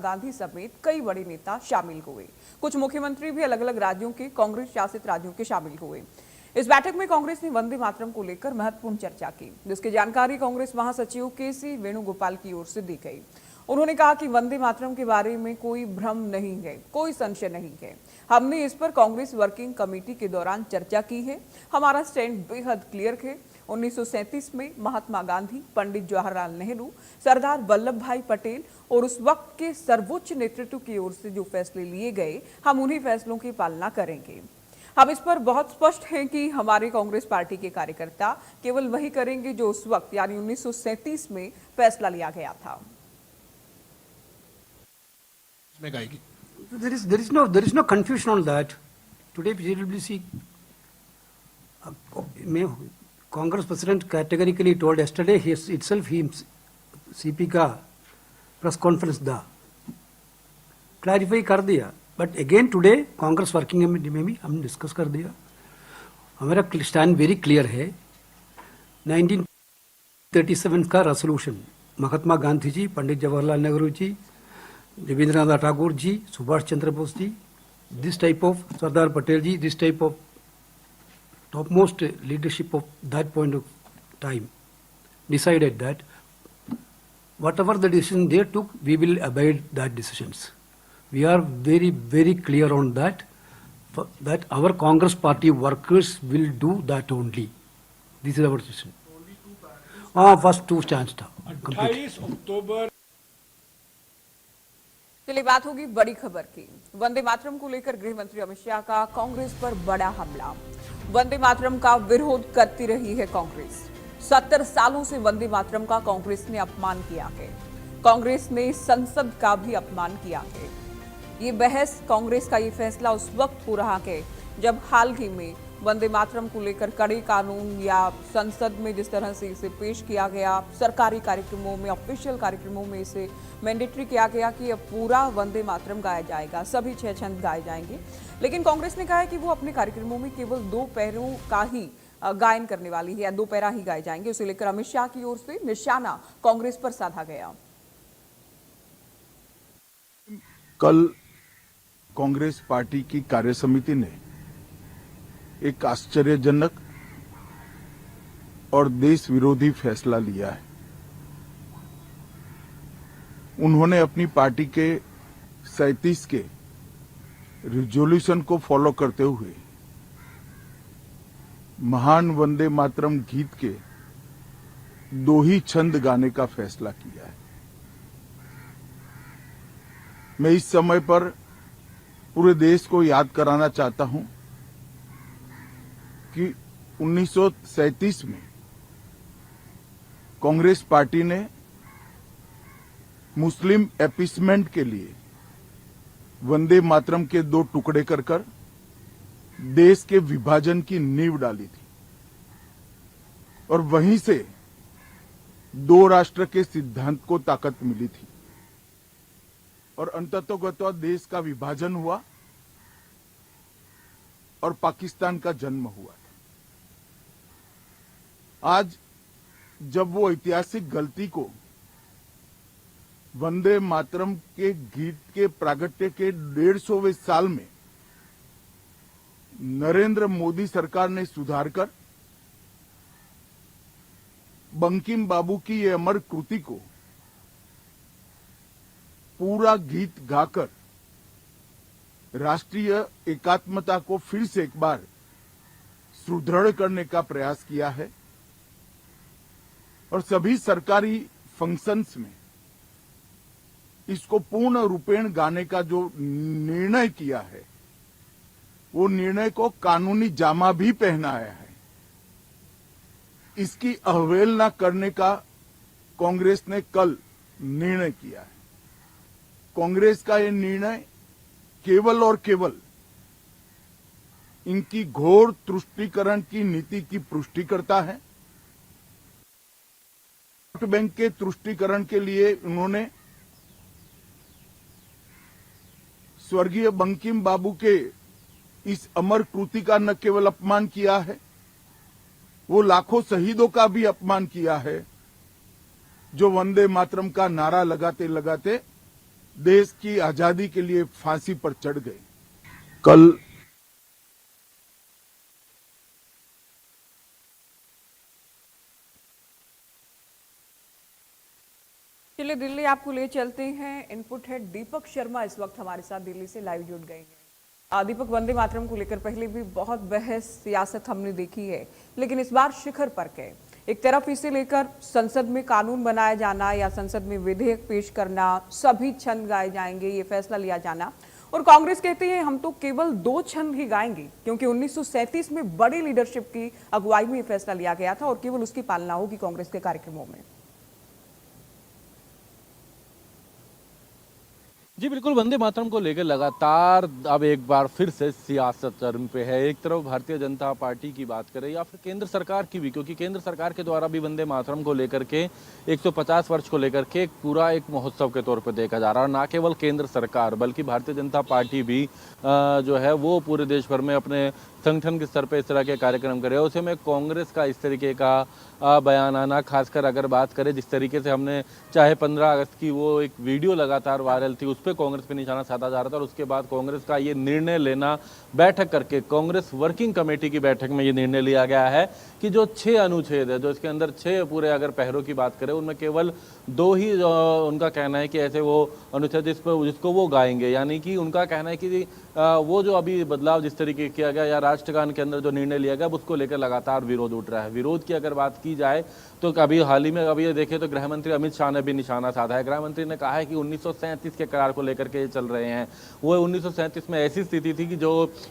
गांधी समेत कई बड़े नेता शामिल हुए। कुछ मुख्यमंत्री भी अलग अलग राज्यों के कांग्रेस शासित राज्यों के शामिल हुए। इस बैठक में कांग्रेस ने वंदे मातरम को लेकर महत्वपूर्ण चर्चा की, जिसकी जानकारी कांग्रेस महासचिव के.सी. वेणुगोपाल की ओर से दी गई। उन्होंने कहा कि वंदे मातरम के बारे में कोई भ्रम नहीं है, कोई संशय नहीं है। हमने इस पर कांग्रेस वर्किंग कमेटी के दौरान चर्चा की है। हमारा स्टैंड बेहद क्लियर है। 1937 में महात्मा गांधी, पंडित जवाहरलाल नेहरू, सरदार वल्लभ भाई पटेल और उस वक्त के सर्वोच्च नेतृत्व की ओर से जो फैसले लिए गए, हम उन्हीं फैसलों की पालना करेंगे। हम इस पर बहुत स्पष्ट हैं कि हमारे कांग्रेस पार्टी के कार्यकर्ता केवल वही करेंगे जो उस वक्त यानी 1937 में फैसला लिया गया था। There is no confusion on that. Today, PWC, Congress President categorically told yesterday he CP का प्रेस कॉन्फ्रेंस दा क्लैरिफाई कर दिया, but again today Congress working committee में भी हमने डिस्कस कर दिया। हमारा स्टैंड वेरी क्लियर है। 1937 का resolution Mahatma Gandhi ji, Pandit Jawaharlal Nehru ji, Rabindranath Thakur ji, Subhash Chandra Bose ji, this type of Sardar Patel ji, this type of topmost leadership of that point of time decided that whatever the decision they took, we will abide that decisions. We are very, very clear on that, that our Congress party workers will do that only. This is our decision. First two stands था। 28 अक्टूबर। चलिए बात होगी बड़ी खबर की। वंदे मातरम को लेकर गृह मंत्री अमित शाह का कांग्रेस पर बड़ा हमला। वंदे मातरम का विरोध करती रही है कांग्रेस। 70 सालों से वंदे मातरम का कांग्रेस ने अपमान किया है। कांग्रेस ने संसद का भी अपमान किया है। ये बहस, कांग्रेस का ये फैसला उस वक्त हो रहा है जब हाल ही में वंदे मातरम को लेकर कड़े कानून या संसद में जिस तरह से इसे पेश किया गया, सरकारी कार्यक्रमों में, ऑफिशियल कार्यक्रमों में इसे मैंडेटरी किया गया कि अब पूरा वंदे मातरम गाया जाएगा, सभी 6 छंद गाए जाएंगे। लेकिन कांग्रेस ने कहा है कि वो अपने कार्यक्रमों में केवल 2 पैरों का ही गायन करने वाली है या 2 पैरा ही गाए जाएंगे। उसे लेकर अमित शाह की ओर से निशाना कांग्रेस पर साधा गया। कल कांग्रेस पार्टी की कार्यसमिति ने एक आश्चर्यजनक और देश विरोधी फैसला लिया है। उन्होंने अपनी पार्टी के 37 के रिजोल्यूशन को फॉलो करते हुए महान वंदे मातरम गीत के 2 ही छंद गाने का फैसला किया है। मैं इस समय पर पूरे देश को याद कराना चाहता हूं कि 1937 में कांग्रेस पार्टी ने मुस्लिम अपीसमेंट के लिए वंदे मातरम के 2 टुकड़े कर देश के विभाजन की नींव डाली थी और वहीं से 2 राष्ट्र के सिद्धांत को ताकत मिली थी और अंततोगत्वा देश का विभाजन हुआ और पाकिस्तान का जन्म हुआ था। आज जब वो ऐतिहासिक गलती को वंदे मातरम के गीत के प्रागट्य के 150वें साल में नरेंद्र मोदी सरकार ने सुधार कर बंकिम बाबू की ये अमर कृति को पूरा गीत गाकर राष्ट्रीय एकात्मता को फिर से एक बार सुदृढ़ करने का प्रयास किया है और सभी सरकारी फंक्शंस में इसको पूर्ण रूपेण गाने का जो निर्णय किया है, वो निर्णय को कानूनी जामा भी पहनाया है। इसकी अवहेलना करने का कांग्रेस ने कल निर्णय किया है। कांग्रेस का ये निर्णय केवल और केवल इनकी घोर तुष्टीकरण की नीति की पुष्टि करता है। वोट बैंक के तुष्टीकरण के लिए उन्होंने स्वर्गीय बंकिम बाबू के इस अमर कृति का न केवल अपमान किया है, वो लाखों शहीदों का भी अपमान किया है जो वंदे मातरम का नारा लगाते लगाते देश की आजादी के लिए फांसी पर चढ़ गए। कल चलिए दिल्ली आपको ले चलते हैं। इनपुट हेड दीपक शर्मा इस वक्त हमारे साथ दिल्ली से लाइव जुड़ गए हैं। दीपक, वंदे मातरम को लेकर पहले भी बहुत बहस सियासत हमने देखी है, लेकिन इस बार शिखर पर गए। एक तरफ इसे लेकर संसद में कानून बनाया जाना या संसद में विधेयक पेश करना, सभी छंद गाए जाएंगे, ये फैसला लिया जाना, और कांग्रेस कहती है हम तो केवल 2 छंद ही गाएंगे क्योंकि 1937 में बड़ी लीडरशिप की अगुवाई में ये फैसला लिया गया था और केवल उसकी पालना होगी कांग्रेस के कार्यक्रमों में। जी बिल्कुल, वंदे मातरम को लेकर लगातार अब एक बार फिर से सियासत चरम पे है। एक तरफ भारतीय जनता पार्टी की बात करें या फिर केंद्र सरकार की भी, क्योंकि केंद्र सरकार के द्वारा भी वंदे मातरम को लेकर के 150 वर्ष को लेकर के पूरा एक महोत्सव के तौर पे देखा जा रहा है। और ना केवल केंद्र सरकार बल्कि भारतीय जनता पार्टी भी जो है वो पूरे देश भर में अपने संगठन के स्तर पे इस तरह के कार्यक्रम करे। उसे में कांग्रेस का इस तरीके का बयान आना, खासकर अगर बात करें जिस तरीके से हमने चाहे 15 अगस्त की वो एक वीडियो लगातार वायरल थी, उस पर कांग्रेस पे निशाना साधा जा रहा था। और उसके बाद कांग्रेस का ये निर्णय लेना, बैठक करके कांग्रेस वर्किंग कमेटी की बैठक में ये निर्णय लिया गया है कि जो 6 अनुच्छेद है, जो इसके अंदर 6 पूरे अगर पहरों की बात करें, उनमें केवल 2 ही उनका कहना है कि ऐसे वो अनुच्छेद जिसको वो गाएंगे। यानी कि उनका कहना है कि वो जो अभी बदलाव जिस तरीके किया गया या राष्ट्रगान के अंदर जो निर्णय लिया गया, उसको लेकर लगातार विरोध उठ रहा है। विरोध की अगर बात की जाए तो अभी हाल ही में अभी ये देखें तो गृह मंत्री अमित शाह ने भी निशाना साधा है। गृह मंत्री ने कहा है कि 1937 के करार को लेकर के चल रहे हैं। वो 1937 में ऐसी स्थिति थी कि जो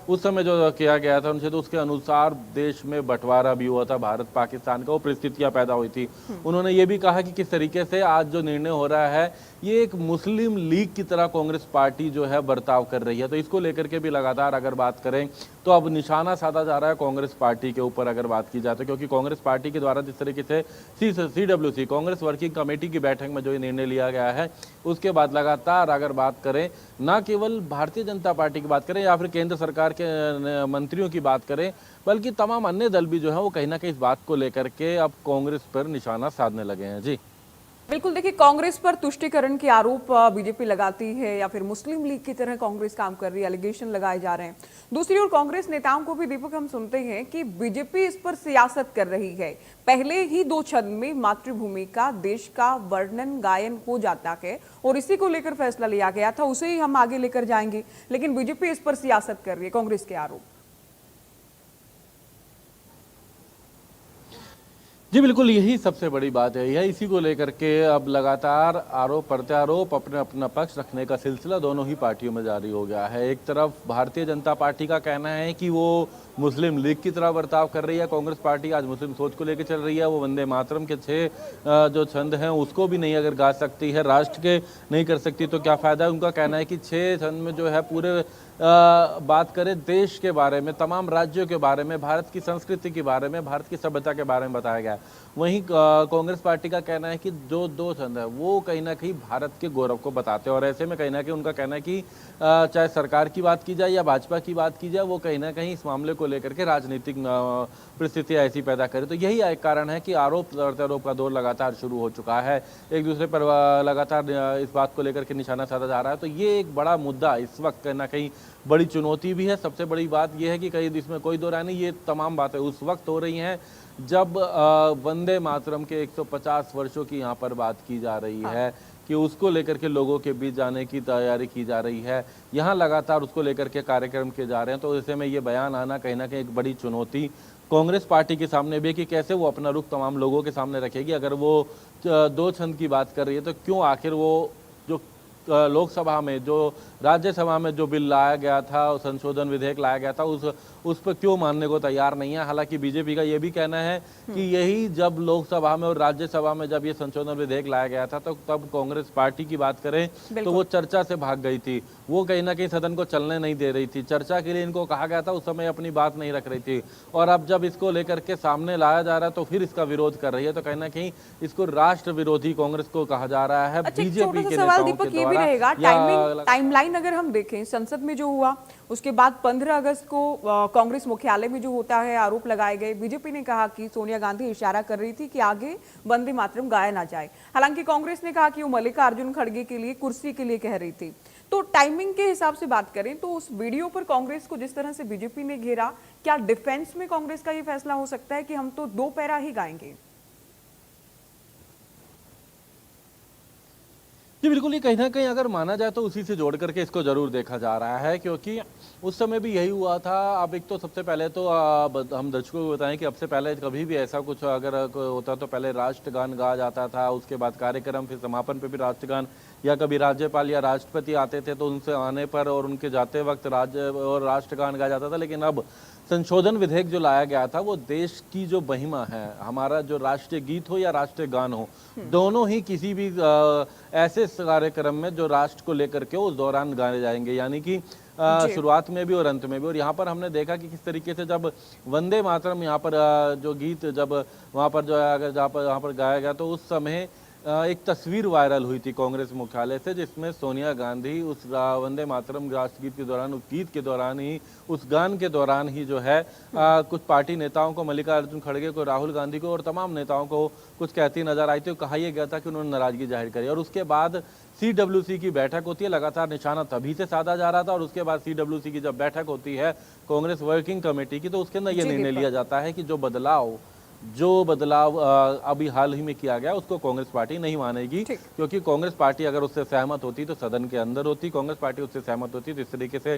उस समय जो किया गया था उनसे, तो उसके अनुसार देश में बंटवारा भी हुआ था भारत पाकिस्तान का, वो परिस्थितियां पैदा हुई थी। उन्होंने ये भी कहा कि किस तरीके से आज जो निर्णय हो रहा है ये एक मुस्लिम लीग की तरह कांग्रेस पार्टी जो है बर्ताव कर रही है। तो इसको लेकर के भी लगातार अगर बात करें तो अब निशाना साधा जा रहा है कांग्रेस पार्टी के ऊपर अगर बात की जाए तो, क्योंकि कांग्रेस पार्टी के द्वारा जिस तरीके से CWC कांग्रेस वर्किंग कमेटी की बैठक में जो ये निर्णय लिया गया है, उसके बाद लगातार अगर बात करें ना केवल भारतीय जनता पार्टी की बात करें या फिर केंद्र सरकार के मंत्रियों की बात करें, बल्कि तमाम अन्य दल भी जो है वो कहीं ना कहीं इस बात को लेकर के अब कांग्रेस पर निशाना साधने लगे हैं। जी बिल्कुल, देखिए कांग्रेस पर तुष्टीकरण के आरोप बीजेपी लगाती है या फिर मुस्लिम लीग की तरह कांग्रेस काम कर रही है, एलिगेशन लगाए जा रहे हैं। दूसरी ओर कांग्रेस नेताओं को भी दीपक हम सुनते हैं कि बीजेपी इस पर सियासत कर रही है। पहले ही 2 छंद में मातृभूमि का, देश का वर्णन गायन हो जाता है और इसी को लेकर फैसला लिया गया था, उसे ही हम आगे लेकर जाएंगे, लेकिन बीजेपी इस पर सियासत कर रही है, कांग्रेस के आरोप। जी बिल्कुल, यही सबसे बड़ी बात है। यह इसी को लेकर के अब लगातार आरोप प्रत्यारोप, अपना पक्ष रखने का सिलसिला दोनों ही पार्टियों में जारी हो गया है। एक तरफ भारतीय जनता पार्टी का कहना है कि वो मुस्लिम लीग की तरह बर्ताव कर रही है, कांग्रेस पार्टी आज मुस्लिम सोच को लेकर चल रही है। वो वंदे मातरम के 6 जो छंद हैं उसको भी नहीं अगर गा सकती है, राष्ट्र के नहीं कर सकती तो क्या फ़ायदा है। उनका कहना है कि 6 छंद में जो है पूरे बात करें देश के बारे में, तमाम राज्यों के बारे में, भारत की संस्कृति के बारे में, भारत की सभ्यता के बारे में बताया गया है। वहीं कांग्रेस पार्टी का कहना है कि जो 2 छंद है वो कहीं ना कहीं भारत के गौरव को बताते हैं। और ऐसे में कहीं ना कहीं उनका कहना है कि चाहे सरकार की बात की जाए या भाजपा की बात की जाए, वो कहीं ना कहीं इस मामले को लेकर के राजनीतिक परिस्थितियां ऐसी पैदा करे। तो यही एक कारण है कि आरोप प्रत्यारोप का दौर लगातार शुरू हो चुका है, एक दूसरे पर लगातार इस बात को लेकर के निशाना साधा जा रहा है। तो ये एक बड़ा मुद्दा इस वक्त कहीं ना कहीं बड़ी चुनौती भी है। सबसे बड़ी बात यह है कि कहीं इसमें कोई दो राय नहीं, ये तमाम बातें उस वक्त हो रही हैं जब वंदे मातरम के 150 वर्षों की यहाँ पर बात की जा रही है कि उसको लेकर के लोगों के बीच जाने की तैयारी की जा रही है। यहाँ लगातार उसको लेकर के कार्यक्रम किए जा रहे हैं। तो ऐसे में ये बयान आना कहीं ना कहीं एक बड़ी चुनौती कांग्रेस पार्टी के सामने भी है कि कैसे वो अपना रुख तमाम लोगों के सामने रखेगी। अगर वो 2 छंद की बात कर रही है तो क्यों आखिर वो जो लोकसभा में, जो राज्यसभा में जो बिल लाया गया था, संशोधन विधेयक लाया गया था, उस पर क्यों मानने को तैयार नहीं है। हालांकि बीजेपी का ये भी कहना है कि यही जब लोकसभा में और राज्यसभा में जब ये संशोधन विधेयक लाया गया था तो तब कांग्रेस पार्टी की बात करें तो वो चर्चा से भाग गई थी, वो कहीं ना कहीं सदन को चलने नहीं दे रही थी। चर्चा के लिए इनको कहा गया था, उस समय अपनी बात नहीं रख रही थी। और अब जब इसको लेकर के सामने लाया जा रहा है तो फिर इसका विरोध कर रही है। तो कहीं ना कहीं इसको राष्ट्र विरोधी कांग्रेस को कहा जा रहा है। बीजेपी के नेताओं के द्वारा टाइमलाइन अगर हम देखें, संसद में जो हुआ उसके बाद 15 अगस्त को कांग्रेस मुख्यालय में जो होता है आरोप लगाए गए। बीजेपी ने कहा कि सोनिया गांधी इशारा कर रही थी कि आगे वंदे मातरम गाया ना जाए। हालांकि कांग्रेस ने कहा कि वो मल्लिकार्जुन खड़गे के लिए कुर्सी के लिए कह रही थी। तो टाइमिंग के हिसाब से बात करें तो उस वीडियो पर कांग्रेस को जिस तरह से बीजेपी ने घेरा, क्या डिफेंस में कांग्रेस का ये फैसला हो सकता है कि हम तो 2 पैरा ही गाएंगे? जी बिल्कुल, ये कहीं ना कहीं अगर माना जाए तो उसी से जोड़ करके इसको जरूर देखा जा रहा है, क्योंकि उस समय भी यही हुआ था। अब एक तो सबसे पहले तो हम दर्शकों को बताएं कि अब से पहले कभी भी ऐसा कुछ अगर होता तो पहले राष्ट्रगान गाया जाता था, उसके बाद कार्यक्रम, फिर समापन पे भी राष्ट्रगान, या कभी राज्यपाल या राष्ट्रपति आते थे तो उनसे आने पर और उनके जाते वक्त राज्य और राष्ट्रगान गाया जाता था। लेकिन अब संशोधन विधेयक जो लाया गया था वो देश की जो महिमा है, हमारा जो राष्ट्रीय गीत हो या राष्ट्रीय गान हो, दोनों ही किसी भी ऐसे कार्यक्रम में जो राष्ट्र को लेकर के उस दौरान गाने जाएंगे, यानी कि शुरुआत में भी और अंत में भी। और यहाँ पर हमने देखा कि किस तरीके से जब वंदे मातरम यहाँ पर जो गीत जब वहाँ पर जो है अगर यहाँ पर गाया गया तो उस समय एक तस्वीर वायरल हुई थी कांग्रेस मुख्यालय से, जिसमें सोनिया गांधी उस वंदे मातरम राष्ट्रगीत के दौरान, उस गीत के दौरान ही, उस गान के दौरान ही जो है कुछ पार्टी नेताओं को, मल्लिकार्जुन खड़गे को, राहुल गांधी को और तमाम नेताओं को कुछ कहती नजर आई थी। कहा यह गया था कि उन्होंने नाराजगी जाहिर करी। और उसके बाद CWC की बैठक होती है, लगातार निशाना तभी से साधा जा रहा था। और उसके बाद CWC की जब बैठक होती है कांग्रेस वर्किंग कमेटी की, तो उसके अंदर यह निर्णय लिया जाता है कि जो बदलाव अभी हाल ही में किया गया उसको कांग्रेस पार्टी नहीं मानेगी, क्योंकि कांग्रेस पार्टी अगर उससे सहमत होती तो सदन के अंदर होती, कांग्रेस पार्टी उससे सहमत होती तो इस तरीके से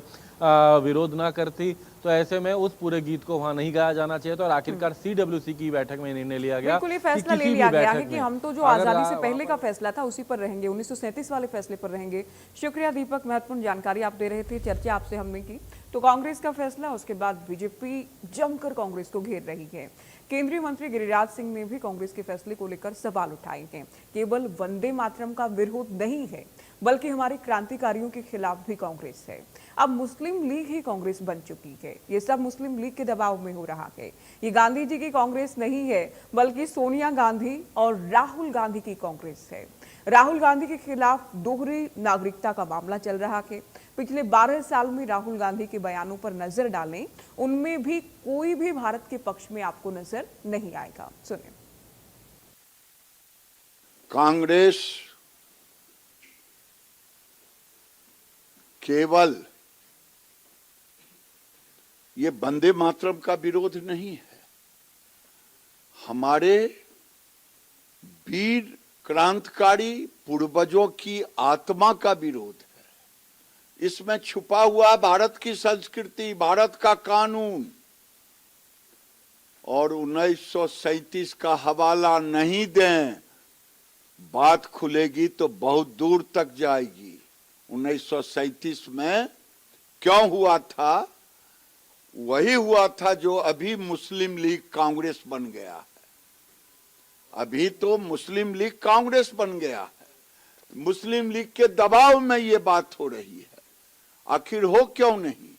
विरोध ना करती। तो ऐसे में उस पूरे गीत को वहां नहीं गाया जाना चाहिए। तो और आखिरकार CWC की बैठक में निर्णय लिया गया, बिल्कुल ये फैसला ले लिया गया है कि हम तो जो आजादी से पहले का फैसला था उसी पर रहेंगे, 1937 वाले फैसले पर रहेंगे। शुक्रिया दीपक, महत्वपूर्ण जानकारी आप दे रहे थे, चर्चा आपसे हमने की। तो कांग्रेस का फैसला, उसके बाद बीजेपी जमकर कांग्रेस को घेर रही है। केंद्रीय मंत्री गिरिराज सिंह ने भी कांग्रेस के फैसले को लेकर सवाल उठाए हैं। केवल वंदे मातरम का विरोध नहीं है, बल्कि हमारे क्रांतिकारियों के खिलाफ भी कांग्रेस है। अब मुस्लिम लीग ही कांग्रेस बन चुकी है। ये सब मुस्लिम लीग के दबाव में हो रहा है। ये गांधी जी की कांग्रेस नहीं है, बल्कि सोनिया गांधी और राहुल गांधी की कांग्रेस है। राहुल गांधी के खिलाफ दोहरी नागरिकता का मामला चल रहा है। पिछले 12 साल में राहुल गांधी के बयानों पर नजर डालें, उनमें भी कोई भी भारत के पक्ष में आपको नजर नहीं आएगा। सुनिए। कांग्रेस केवल ये वंदे मातरम का विरोध नहीं है, हमारे वीर क्रांतिकारी पूर्वजों की आत्मा का विरोध है। इसमें छुपा हुआ भारत की संस्कृति, भारत का कानून। और 1937 का हवाला नहीं दें, बात खुलेगी तो बहुत दूर तक जाएगी। 1937 में क्यों हुआ था? वही हुआ था जो अभी मुस्लिम लीग कांग्रेस बन गया है। अभी तो मुस्लिम लीग कांग्रेस बन गया है। मुस्लिम लीग के दबाव में ये बात हो रही है। आखिर हो क्यों नहीं?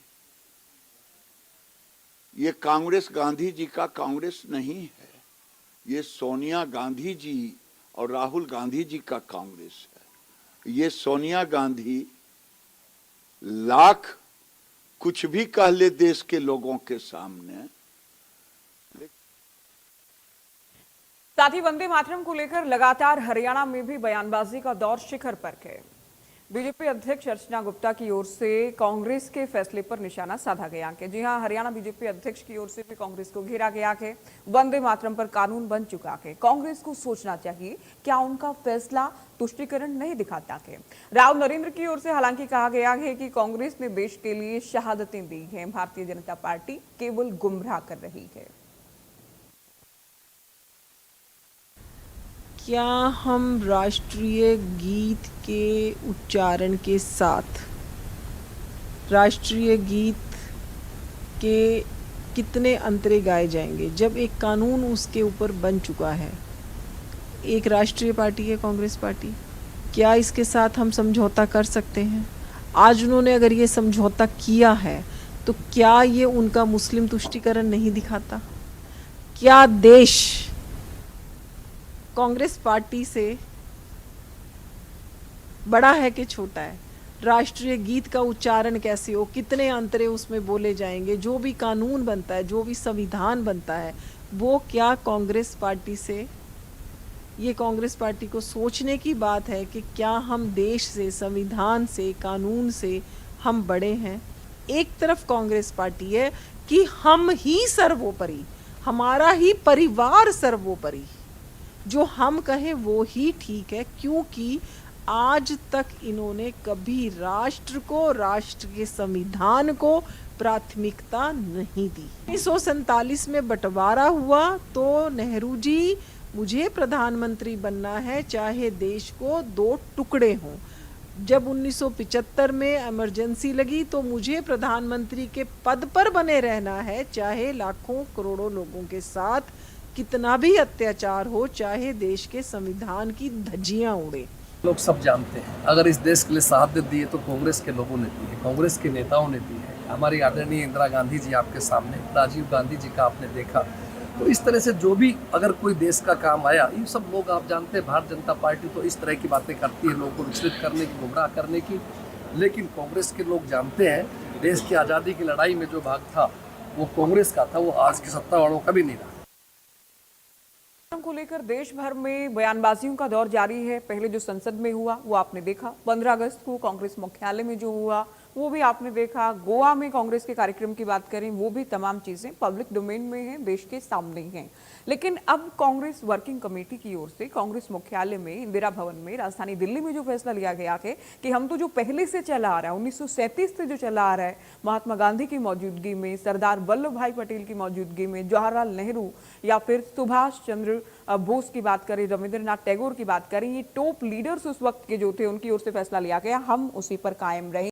ये कांग्रेस गांधी जी का कांग्रेस नहीं है, ये सोनिया गांधी जी और राहुल गांधी जी का कांग्रेस है। ये सोनिया गांधी लाख कुछ भी कह ले देश के लोगों के सामने। साथ ही वंदे मातरम को लेकर लगातार हरियाणा में भी बयानबाजी का दौर शिखर पर है। बीजेपी अध्यक्ष अर्चना गुप्ता की ओर से कांग्रेस के फैसले पर निशाना साधा गया है। जी हां, हरियाणा बीजेपी अध्यक्ष की ओर से भी कांग्रेस को घेरा गया है। वंदे मातरम पर कानून बन चुका है। कांग्रेस को सोचना चाहिए, क्या उनका फैसला तुष्टिकरण नहीं दिखाता है? राव नरेंद्र की ओर से हालांकि कहा गया है कि कांग्रेस ने देश के लिए शहादतें दी हैं, भारतीय जनता पार्टी केवल गुमराह कर रही है। क्या हम राष्ट्रीय गीत के उच्चारण के साथ राष्ट्रीय गीत के कितने अंतरे गाए जाएंगे जब एक कानून उसके ऊपर बन चुका है? एक राष्ट्रीय पार्टी है कांग्रेस पार्टी, क्या इसके साथ हम समझौता कर सकते हैं? आज उन्होंने अगर ये समझौता किया है तो क्या ये उनका मुस्लिम तुष्टीकरण नहीं दिखाता? क्या देश कांग्रेस पार्टी से बड़ा है कि छोटा है? राष्ट्रीय गीत का उच्चारण कैसे हो, कितने अंतरे उसमें बोले जाएंगे, जो भी कानून बनता है, जो भी संविधान बनता है, वो क्या कांग्रेस पार्टी से, ये कांग्रेस पार्टी को सोचने की बात है कि क्या हम देश से, संविधान से, कानून से हम बड़े हैं। एक तरफ कांग्रेस पार्टी है कि हम ही सर्वोपरि, हमारा ही परिवार सर्वोपरि, जो हम कहें वो ही ठीक है, क्योंकि आज तक इन्होंने कभी राष्ट्र को, राष्ट्र के संविधान को प्राथमिकता नहीं दी। 1947 में बंटवारा हुआ तो नेहरू जी, मुझे प्रधानमंत्री बनना है चाहे देश को 2 टुकड़े हों। जब 1975 में इमरजेंसी लगी तो मुझे प्रधानमंत्री के पद पर बने रहना है, चाहे लाखों करोड़ों लोगों के साथ कितना भी अत्याचार हो, चाहे देश के संविधान की धज्जियां उड़े। लोग सब जानते हैं, अगर इस देश के लिए शहादत दी है तो कांग्रेस के लोगों ने दी है, कांग्रेस के नेताओं ने दी है। हमारी आदरणीय इंदिरा गांधी जी आपके सामने, राजीव गांधी जी का आपने देखा। तो इस तरह से जो भी अगर कोई देश का काम आया, ये सब लोग आप जानते हैं, भारतीय जनता पार्टी तो इस तरह की बातें करती है, लोगों को विचलित करने की, गुमराह करने की। लेकिन कांग्रेस के लोग जानते हैं, देश की आज़ादी की लड़ाई में जो भाग था वो कांग्रेस का था, वो आज के सत्ता वालों का भी नहीं रहा। को लेकर देश भर में बयानबाजियों का दौर जारी है। पहले जो संसद में हुआ वो आपने देखा, 15 अगस्त को कांग्रेस मुख्यालय में जो हुआ वो भी आपने देखा, गोवा में कांग्रेस के कार्यक्रम की बात करें वो भी, तमाम चीजें पब्लिक डोमेन में हैं, देश के सामने हैं। लेकिन अब कांग्रेस वर्किंग कमेटी की ओर से कांग्रेस मुख्यालय में, इंदिरा भवन में, राजधानी दिल्ली में जो फैसला लिया गया है कि हम तो जो पहले से चला आ रहा है, 1937 से जो चला आ रहा है, महात्मा गांधी की मौजूदगी में, सरदार वल्लभ भाई पटेल की मौजूदगी में, जवाहरलाल नेहरू या फिर सुभाष चंद्र बोस की बात करें, रविंद्रनाथ टैगोर की बात करें, ये टॉप लीडर्स उस वक्त के जो थे, उनकी ओर से फैसला लिया गया, हम उसी पर कायम रहे।